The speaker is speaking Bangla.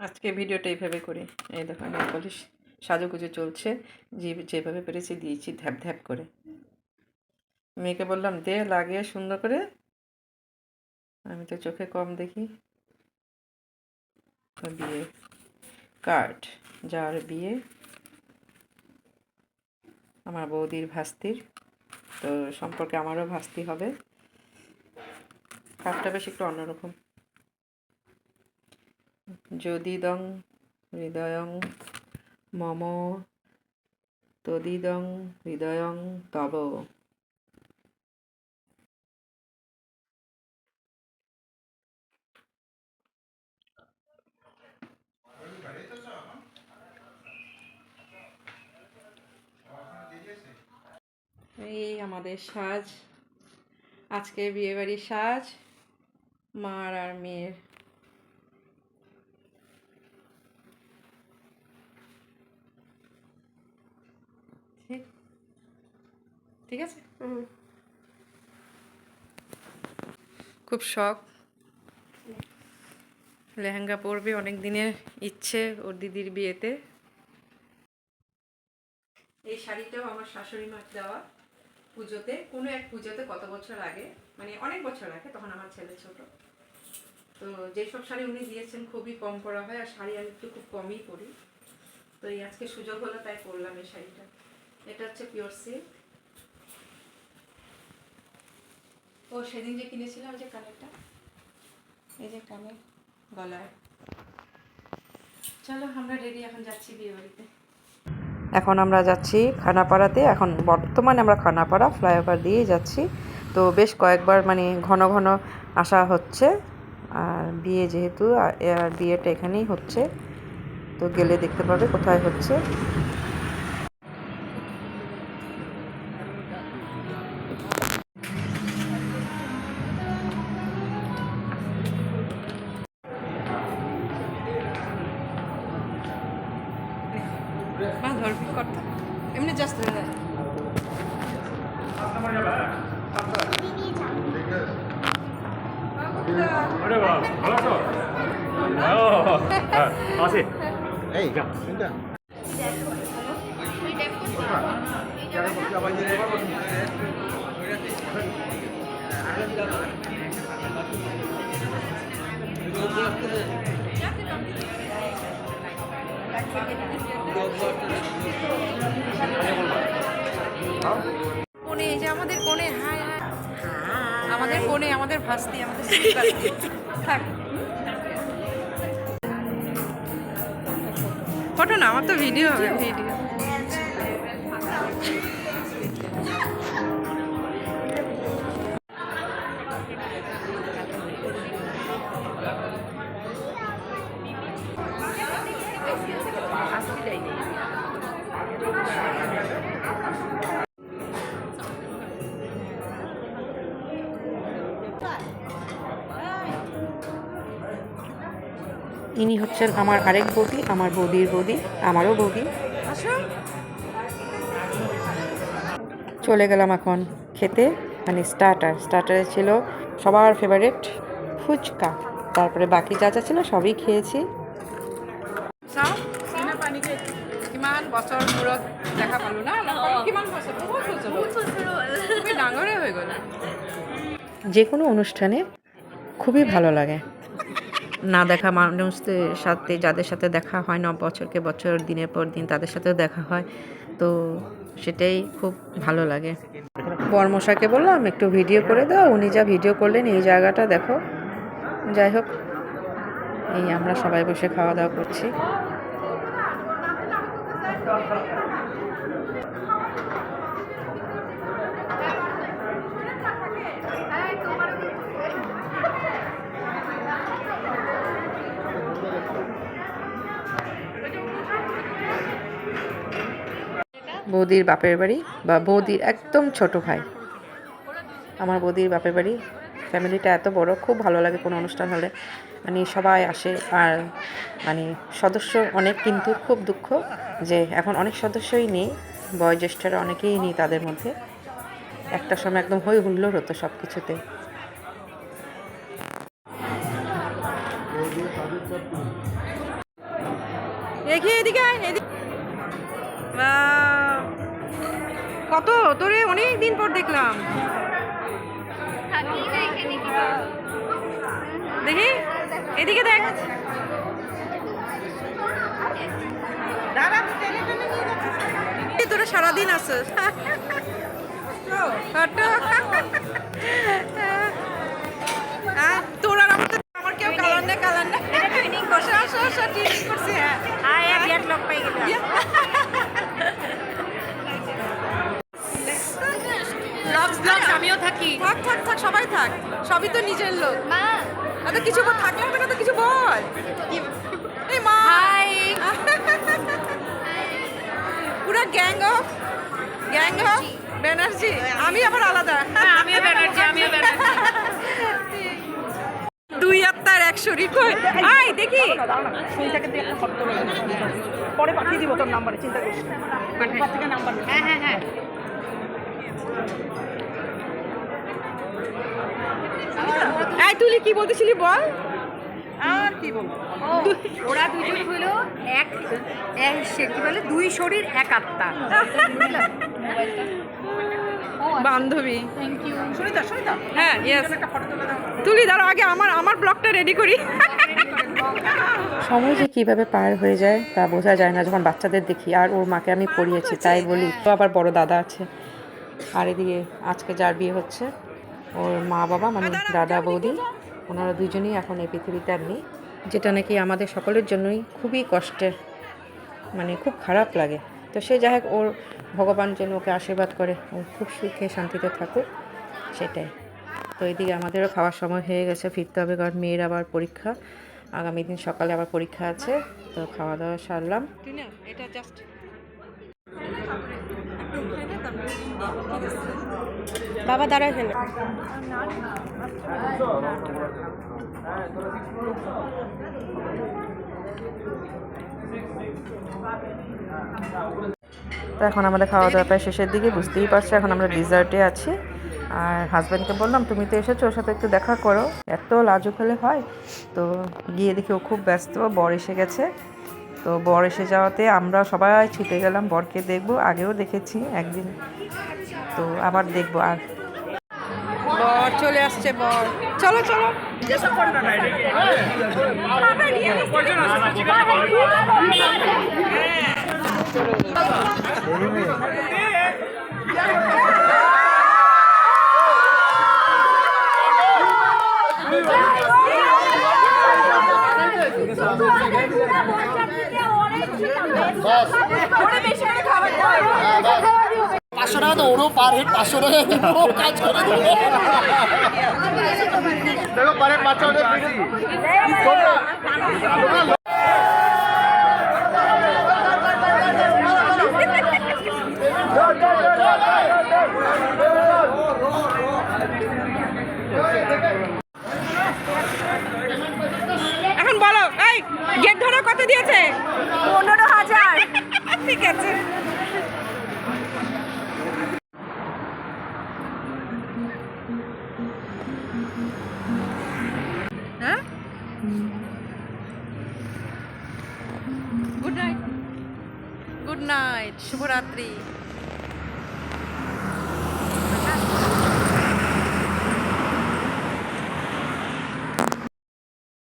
আজকে ভিডিওটা এইভাবে করি। এই দেখো আমি পুলিশ সাজুগুজু চলছে, যেভাবে পেরেছি দিয়েছি ধ্যাপ ধ্যাপ করে। মেয়েকে বললাম দে লাগিয়ে সুন্দর করে, আমি তো চোখে কম দেখি। বিয়ে কার্ড, যার বিয়ে আমার বৌদির ভাস্তির, তো সম্পর্কে আমারও ভাস্তি হবে। কার্ডটা বেশ একটু অন্যরকম। যদিদং হৃদয়ং মম তদিদং হৃদয়ং তব। এই আমাদের সাজ, আজকে বিয়েবাড়ির সাজ মার আর মেয়ের। ঠিক ঠিক আছে। খুব শখ, লেহেঙ্গা পরবে, অনেক দিনের ইচ্ছে ওর দিদির বিয়েতে। এই শাড়িটাও আমার শাশুড়ি মার দেওয়া পুজোতে, কোনো এক পুজোতে কত বছর আগে, মানে অনেক বছর আগে, তখন আমার ছেলে ছোট। তো যেসব শাড়ি উনি দিয়েছেন খুবই কম পরা হয়, আর শাড়ি আমি একটু খুব কমই পরি। তো এই আজকে সুযোগ হলো তাই পরলাম এই শাড়িটা। এটা হচ্ছে পিওর সিল্ক। ও সেদিন যে কিনেছিলাম যে কানেরটা, এই যে কানের গলায়। চলো আমরা রেডি, এখন যাচ্ছি বিয়ে বাড়িতে। এখন আমরা যাচ্ছি খানাপাড়াতে। এখন বর্তমানে আমরা খানাপাড়া ফ্লাইওভার দিয়ে যাচ্ছি। তো বেশ কয়েকবার মানে ঘন ঘন আসা হচ্ছে, আর বিয়ে যেহেতু, আর বিয়েটা এখানেই হচ্ছে, তো গেলে দেখতে পাবে কোথায় হচ্ছে। এমনি জাস্ট अरे वाह ভালো আছো হ্যাঁ আছে এই যা চিন্তা কোণে, এই যে আমাদের কোণে, হাই হাই, আমাদের কোণে, আমাদের ভাস্তি, আমাদের থাক ফটো না, আমার তো ভিডিও হবে, ভিডিও। ইনি হচ্ছেন আমার আরেক বৌদি, আমার বৌদির বৌদি, আমারও বৌদি। চলে গেলাম এখন খেতে, মানে স্টার্টারে ছিল সবার ফেভারিট ফুচকা, তারপরে বাকি যা যা ছিল সবই খেয়েছি। কিমান বছৰ মূৰত দেখা পালোঁ না, কিমান বছৰ, বহুত ডাঙৰে হৈ গ'ল। যে কোনো অনুষ্ঠানে খুবই ভালো লাগে, না দেখা মানুষদের সাথে, যাদের সাথে দেখা হয় না বছরকে বছর, দিনের পর দিন, তাদের সাথেও দেখা হয়, তো সেটাই খুব ভালো লাগে। বর্মশাকে বললাম একটু ভিডিও করে দাও, উনি যা ভিডিও করলেন, এই জায়গাটা দেখো। যাই হোক, এই আমরা সবাই বসে খাওয়া দাওয়া করছি। বৌদির বাপের বাড়ি, বা বৌদির একদম ছোট ভাই, আমার বৌদির বাপের বাড়ি। ফ্যামিলিটা এত বড়, খুব ভালো লাগে কোনো অনুষ্ঠান হলে, মানে সবাই আসে। আর মানে সদস্য অনেক, কিন্তু খুব দুঃখ যে এখন অনেক সদস্যই নেই, বয়োজ্যেষ্ঠরা অনেকেই নেই তাদের মধ্যে। একটা সময় একদম হই হুল্লোড় হতো সব কিছুতে। দেখি এদিকে আয়, এদিকে। বাহ, কত তোরে অনেক দিন পর দেখলাম। দেখি এদিকে দেখ। তোরা সারাদিন আসছিস। তোর আর আমার কেউ কালার নেই, কালার নেই। বসে আসো আসো, ঠিক করছি। হ্যাঁ লোক পাই গেল। আমিও থাকি। থাক থাক থাক, সবাই থাক, সবই তো নিজের লোক। তো কিছু থাকলে হবে না, তো কিছু বল। এই মা, পুরো গ্যাং অফ ব্যানার্জি। আমি আবার আলাদা। আমিও ব্যানার্জি। দুই আত্মার এক শরীর। কই আই দেখি। পরে পাঠিয়ে দিব তোর নাম্বারে, চিন্তা করিস না। নাম্বার। হ্যাঁ এই তুই কি বলতেছিলি বল। আর কি বলবো, ওরা দুজন হলো এক সে কি বলে, দুই শরীর এক আত্মা। বান্ধবী। সুনিতা হ্যাঁ ইয়েস, একটা ফটো তুলে দাও। তুলি দাঁড়াও আগে আমার ব্লগটা রেডি করি। সময় যে কীভাবে পার হয়ে যায় তা বোঝা যায় না যখন বাচ্চাদের দেখি। আর ওর মাকে আমি পড়িয়েছি তাই বলি। তো আবার বড় দাদা আছে, আর এদিকে আজকে যার বিয়ে হচ্ছে ওর মা বাবা, মানে দাদা বৌদি, ওনারা দুজনেই এখন এই পৃথিবীতে আর নেই, যেটা নাকি আমাদের সকলের জন্যই খুবই কষ্টের, মানে খুব খারাপ লাগে। তো সে যাই হোক, ওর ভগবান যেন ওকে আশীর্বাদ করে ও খুব সুখে শান্তিতে থাকুক, সেটাই। তো এদিকে আমাদেরও খাওয়ার সময় হয়ে গেছে, ফিরতে হবে, কারণ মেয়ের আবার পরীক্ষা, আগামী দিন সকালে আবার পরীক্ষা আছে। তো খাওয়া দাওয়া সারলাম। এটা জাস্ট বাবা দাঁড়ায় ফেলে। তো এখন আমাদের খাওয়া দাওয়া প্রায় শেষের দিকে, বুঝতেই পারছো এখন আমরা ডিজার্টে আছি। আর হাজব্যান্ডকে বললাম তুমি তো এসেছো, ওর সাথে একটু দেখা করো, এত লাজুক হলে হয়। তো গিয়ে দেখি ও খুব ব্যস্ত, বর এসে গেছে। তো বর এসে যাওয়াতে আমরা সবাই ছুটে গেলাম বরকে দেখবো। আগেও দেখেছি একদিন, তো আবার দেখবো। আর বর চলে আসছে, বর চলো চলো। পাঁচশো টাকা তো ওরও পার হেড 500 টাকা কাজ করে দেখো পারে 500 টাকা এখন বলো, এই গেট ধরো কত দিয়েছে? 15,000। ঠিক আছে। হ্যাঁ, গুড নাইট, শুভরাত্রি।